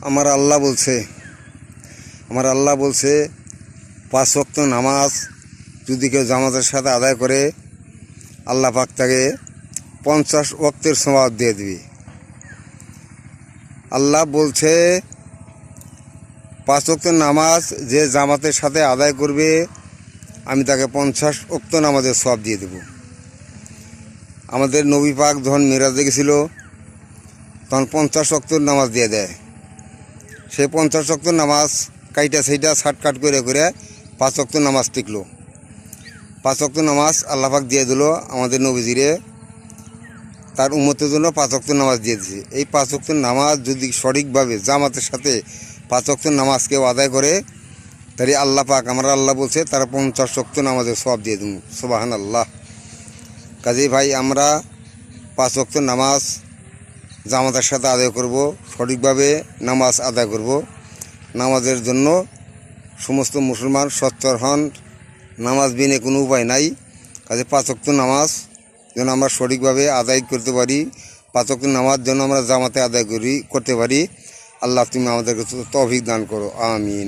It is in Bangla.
আমার আল্লাহ বলছে 5 ওয়াক্ত নামাজ যদি কেউ জামাতের সাথে আদায় করে আল্লাহ পাক তাকে 50 ওয়াক্তের সওয়াব দিয়ে দিবে। আল্লাহ বলছে 5 ওয়াক্ত নামাজ যে জামাতের সাথে আদায় করবে আমি তাকে 50 ওয়াক্ত নামাজের সওয়াব দিয়ে দেব। আমাদের নবী পাক যখন মিরাজে গেছিল তখন 50 ওয়াক্ত নামাজ দিয়ে দেয়। সেই 50 ওয়াক্ত নামাজ কাইটা সেইটা শার্টকাট করে 5 ওয়াক্ত নামাজ টিকলো। 5 ওয়াক্ত নামাজ আল্লাহ পাক দিয়ে দিল আমাদের নবীজিরে, তার উম্মতের জন্য 5 ওয়াক্ত নামাজ দিয়ে দিয়েছে। এই 5 ওয়াক্ত নামাজ যদি সঠিকভাবে জামাতের সাথে 5 ওয়াক্ত নামাজ কেউ আদায় করে তাহলে আল্লাহ পাক আল্লাহ বলছে তারা 50 ওয়াক্ত নামাজের সওয়াব দিয়ে দেবো। সুবহানাল্লাহ। কাজেই ভাই আমরা 5 ওয়াক্ত নামাজ জামাতের সাথে আদায় করব, সঠিকভাবে নামাজ আদায় করব। নামাজের জন্য সমস্ত মুসলমান সচ্চর হন, নামাজ বিনে কোনো উপায় নাই। কাজে 5 ওয়াক্ত নামাজ যেন আমরা সঠিকভাবে আদায় করতে পারি, 5 ওয়াক্ত নামাজ যেন আমরা জামাতে আদায় করতে পারি। আল্লাহ তুমি আমাদেরকে তৌফিক দান করো, আমিন।